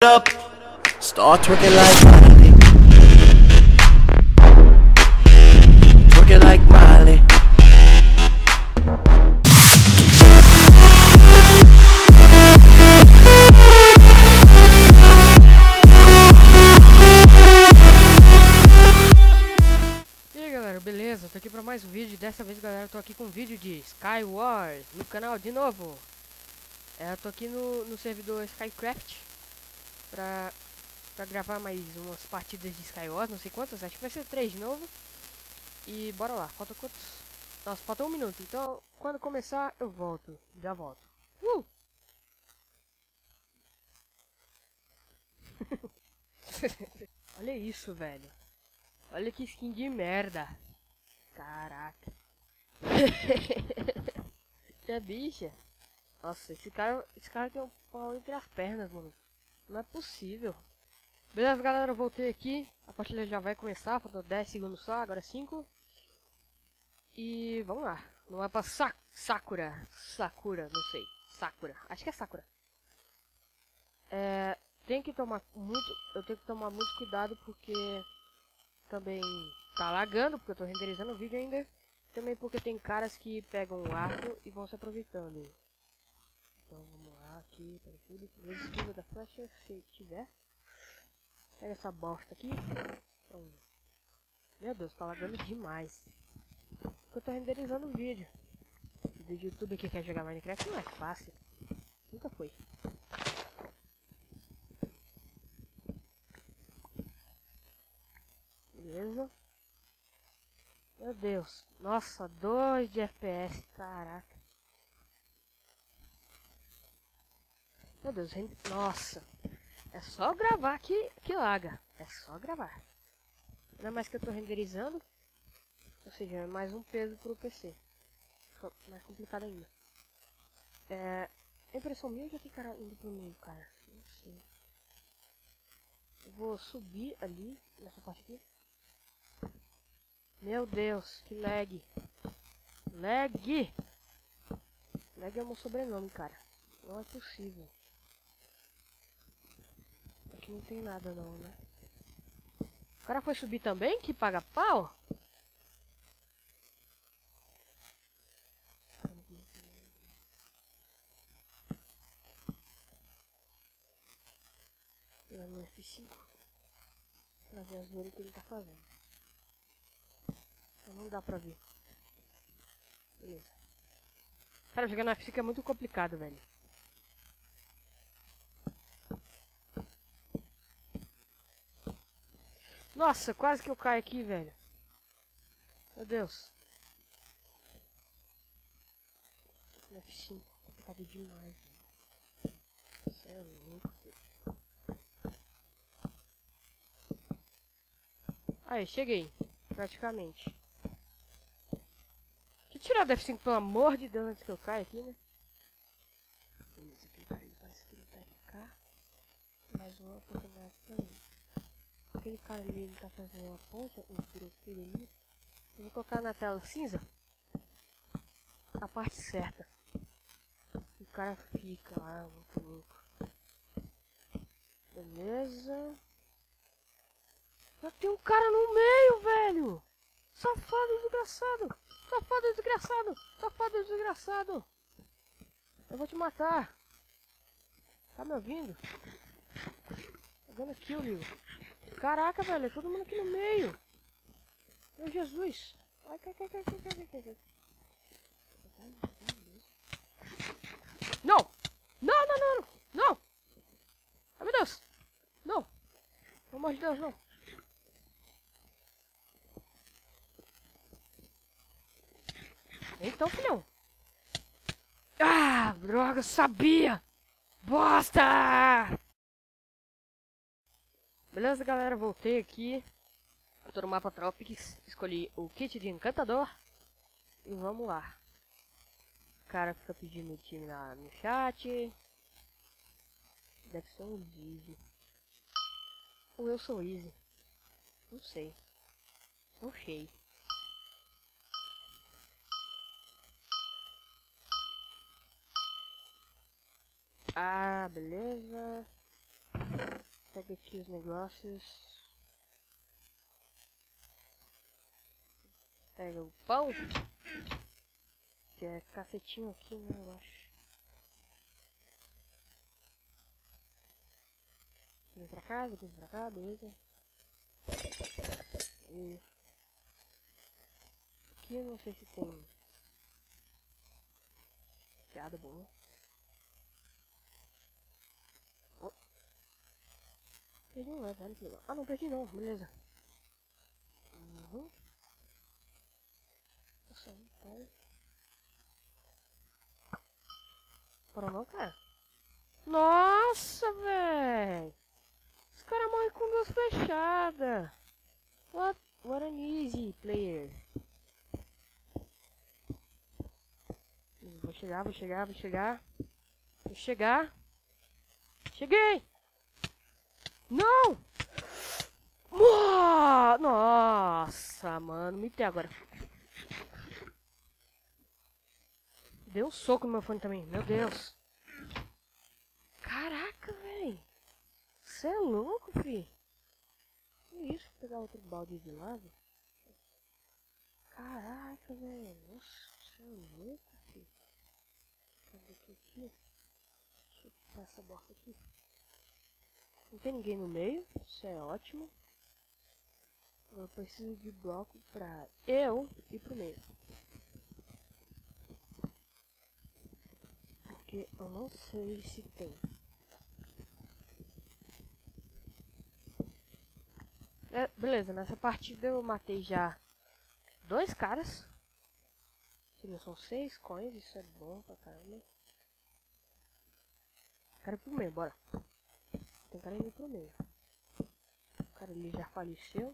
up, start twerking like Miley, twerking like Miley. E aí galera, beleza? Tô aqui pra mais um vídeo. Dessa vez galera, eu tô aqui com um vídeo de Skywars no canal de novo. Eu tô aqui no servidor Skycraft pra gravar mais umas partidas de Skywars, não sei quantas, acho que vai ser 3 de novo. E bora lá, falta quantos? Nossa, falta 1 minuto, então quando começar eu volto, já volto. Olha isso, velho. Olha que skin de merda. Caraca. Que bicha. Nossa, esse cara tem um pau entre as pernas, mano. Não é possível. Beleza, galera, eu voltei aqui. A partida já vai começar, faltam 10 segundos só, agora 5. E vamos lá. Não é pra Sakura. Sakura, não sei. Sakura, acho que é Sakura. Tem que tomar muito. Eu tenho que tomar muito cuidado porque também tá lagando, porque eu tô renderizando o vídeo ainda. Também porque tem caras que pegam o arco e vão se aproveitando. Então vamos lá aqui, para tudo. Esquiva da flecha, se tiver. Pega essa bosta aqui. Então, meu Deus, tá lagando demais. Porque eu tô renderizando o vídeo. O vídeo do YouTube que quer jogar Minecraft não é fácil. Nunca foi. Beleza. Meu Deus. Nossa, 2 de FPS. Caraca. Meu Deus, nossa. É só gravar que laga. É só gravar. Ainda mais que eu tô renderizando. Ou seja, é mais um peso pro PC. Fica mais complicado ainda. A impressão minha já tem cara indo pro meio, cara. Não sei. Eu vou subir ali, nessa parte aqui. Meu Deus, que lag. Lag! Lag é o meu sobrenome, cara. Não é possível. Aqui não tem nada não, né? O cara foi subir também, que paga pau? No F5 pra ver as zoeiras que ele tá fazendo. Então não dá pra ver. Beleza. Cara, jogar no F5 é muito complicado, velho. Nossa, quase que eu caio aqui, velho. Meu Deus. No F5 é complicado demais, velho. Isso é louco, filho. Aí, cheguei. Praticamente. Deixa eu tirar o F5, pelo amor de Deus, antes que eu caia aqui, né? Beleza, aquele cara ali parece que ele vai ficar. Mais uma oportunidade pra mim. Aquele cara ali, ele tá fazendo uma ponta, um piroqueiro ali. Eu vou colocar na tela cinza a parte certa. O cara fica lá, muito louco. Beleza. Já tem um cara no meio, velho! Safado desgraçado! Safado desgraçado! Safado desgraçado! Eu vou te matar! Tá me ouvindo? Tá dando kill, Lil. Caraca, velho, é todo mundo aqui no meio! Meu Jesus! Ai, cai. Não! Não! Ai, meu Deus! Não! Pelo amor de Deus, não! Então, filhão! Ah, droga, sabia! Bosta! Beleza, galera, voltei aqui. Eu tô no mapa Tropics, escolhi o kit de encantador. E vamos lá. O cara fica pedindo o time lá no chat. Deve ser um Easy. Ou eu sou Easy. Não sei. Não sei. Ah, beleza. Pega aqui os negócios. Pega o pão. Que é cacetinho aqui, né, eu acho. Vem pra cá, beleza. E aqui eu não sei se tem piada boa. Oh. Perdi um velho, que legal. Ah, não perdi não, beleza. Nossa, tá. Parou não, cara? Nossa, velho! Os caras morrem com duas flechadas. What an easy player. Vou chegar. Cheguei! Não! Nossa, mano, me tem agora. Deu um soco no meu fone também, meu Deus. Caraca, velho. Você é louco, fi. Que isso? Vou pegar outro balde de lado. Caraca, velho. Nossa, você é louco, fi. Cadê aqui? Deixa eu tirar essa bosta aqui. Não tem ninguém no meio, isso é ótimo. Eu preciso de bloco pra eu ir pro meio. Porque eu não sei se tem. Beleza, nessa partida eu matei já 2 caras. São 6 coins, isso é bom pra caramba. Quero ir pro meio, bora. Tem cara indo pro meio. O cara ali já faleceu.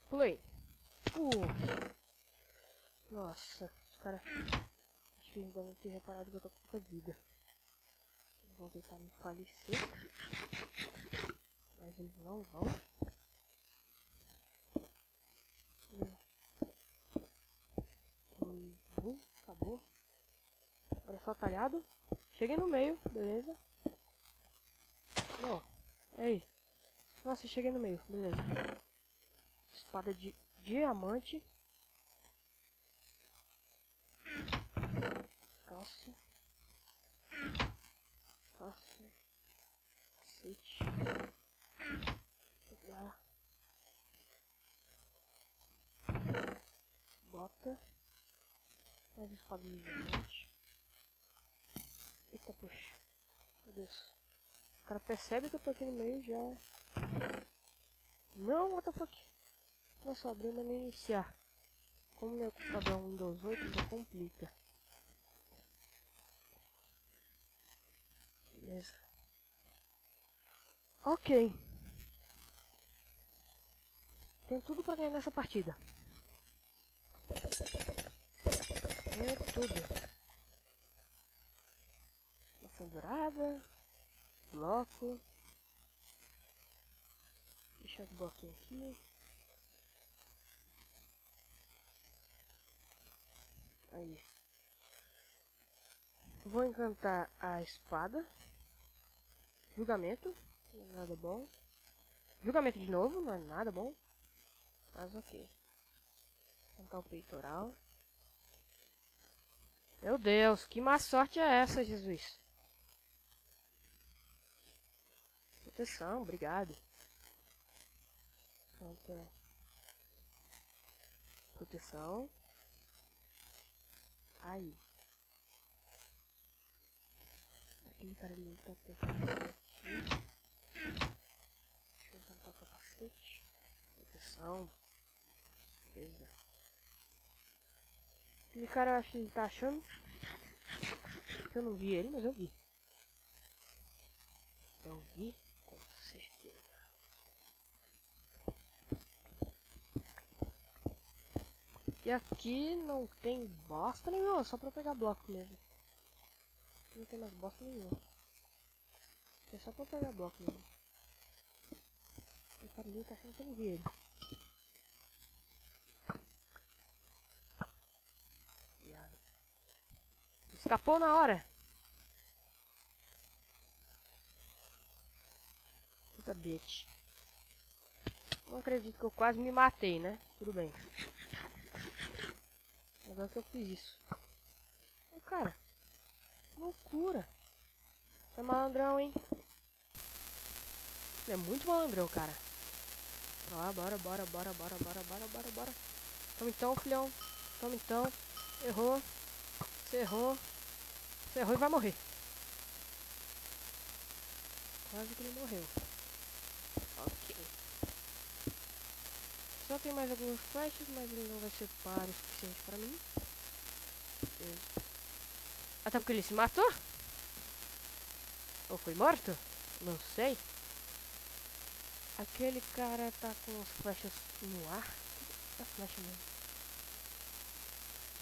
Pulei. Nossa, os caras... Acho que eles devem ter reparado que eu tô com pouca vida. Eles vão tentar me falecer. Mas eles não vão. Acabou. Olha só, talhado. Cheguei no meio, beleza. Não, é isso. Nossa, cheguei no meio, beleza. Espada de diamante. Calça. Cacete. Pegar. Bota. Mais espada de diamante. Eita, poxa. Meu Deus. O cara percebe que eu tô aqui no meio já. Não, what the fuck. Nossa, abriu mas nem iniciar. Como meu computador é um Windows 8, então complica. Beleza. Ok. Tem tudo pra ganhar nessa partida. É tudo. Maçã dourada. Bloco. Deixa os bloquinhos aqui. Aí. Vou encantar a espada. Julgamento. Não é nada bom. Julgamento de novo. Não é nada bom. Mas ok. Encantar o peitoral. Meu Deus. Que má sorte é essa, Jesus? Proteção. Obrigado. Proteção. Aí. Aquele cara ali tá tentando aqui. Deixa eu tentar o capacete. Proteção. Beleza. Aquele cara, eu acho que ele tá achando que eu não vi ele, mas eu vi. Eu vi com certeza. E aqui não tem bosta nenhuma, só pra pegar bloco mesmo. Não tem mais bosta nenhuma. É só pra pegar bloco mesmo. O cara ali tá achando que eu não vi ele. Viado. Escapou na hora. Puta bitch. Não acredito que eu quase me matei, né? Tudo bem. Agora que eu fiz isso. Ô, cara. Loucura. Você é malandrão, hein? É muito malandrão, cara. Ó, bora. Toma então, filhão. Toma então. Errou. Você errou. Você errou e vai morrer. Quase que ele morreu. Ok. Só tem mais alguns flashes, mas ele não vai ser páreo o suficiente para mim. Até porque ele se matou? Ou foi morto? Não sei. Aquele cara tá com as flechas no ar. A flecha mesmo.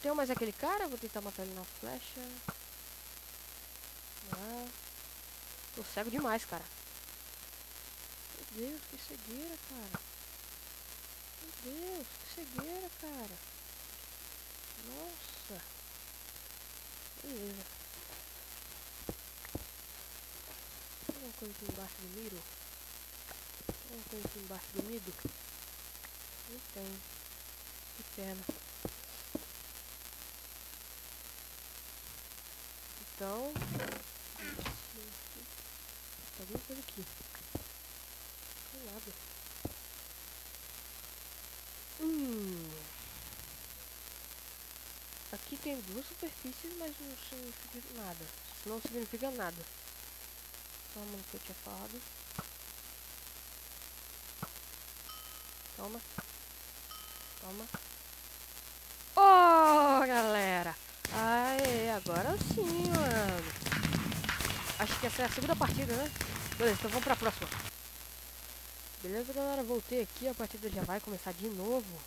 Tem mais aquele cara? Vou tentar matar ele na flecha. Ah. Tô cego demais, cara. Meu Deus, que cegueira, cara. Meu Deus, que cegueira, cara. Nossa. Beleza. Tem alguma coisa aqui embaixo do miro? Tem alguma coisa aqui embaixo do mido? Não tem. Que pena. Então... tem alguma coisa aqui. Não tem nada. Aqui tem duas superfícies, mas não significa nada. Isso não significa nada. Toma o que eu tinha falado. Toma. Toma. Oh, galera! Aê, agora sim, mano. Acho que essa é a segunda partida, né? Beleza, então vamos pra próxima. Beleza, galera? Voltei aqui. A partida já vai começar de novo.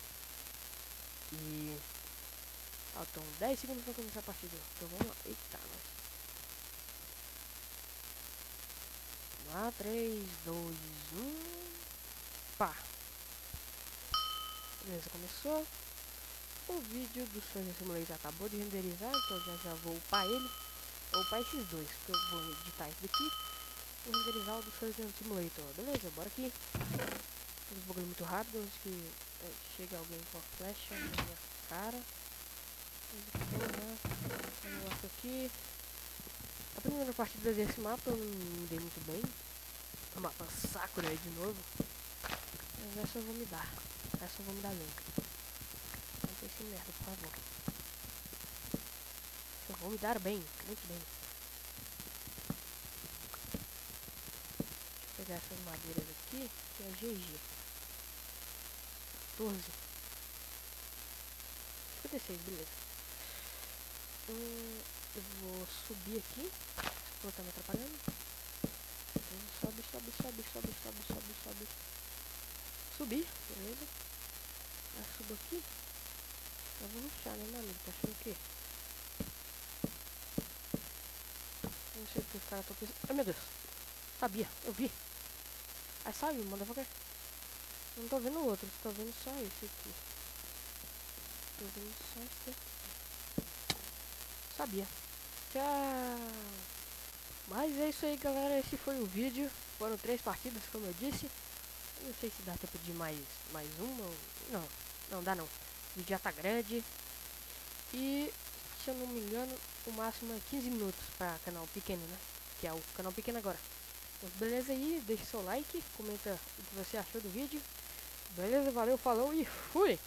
E... faltam 10 segundos pra começar a partida. Então vamos lá. Eita, nós. Vamos lá, 3, 2, 1. Pá. Beleza, começou. O vídeo do Surgeon Simulator acabou de renderizar, então já vou upar ele. Vou upar esses dois, porque eu vou editar esse daqui. Vou renderizar o do Surgeon Simulator. Beleza, bora aqui. Uns bagulho muito rápido antes que chegue alguém com a flecha na minha cara. Vamos aqui. A primeira partida desse mapa eu não me dei muito bem. O mapa Sakura aí de novo. Mas essa eu vou me dar. Essa eu vou me dar bem. Não tem esse merda, por favor. Eu vou me dar bem, muito bem. Deixa eu pegar essas madeiras aqui, que é GG. 14. 56, beleza. Eu vou subir aqui. Vou estar me atrapalhando. Sobe. Subir, beleza. Aí subo aqui. Eu vou rushar, né, meu amigo? Tá achando o quê? Não sei o que os caras estão pensando. Ai, meu Deus. Sabia, eu vi. Aí sabe, motherfucker. Não tô vendo o outro, tô vendo só esse aqui. Tô vendo só esse aqui. Sabia. Tchau. Mas é isso aí, galera. Esse foi o vídeo. Foram 3 partidas, como eu disse. Eu não sei se dá tempo de mais uma. Não dá não. O vídeo já tá grande. E, se eu não me engano, o máximo é 15 minutos para canal pequeno, né? Que é o canal pequeno agora. Mas beleza aí, deixa seu like, comenta o que você achou do vídeo. Beleza, valeu, falou e fui!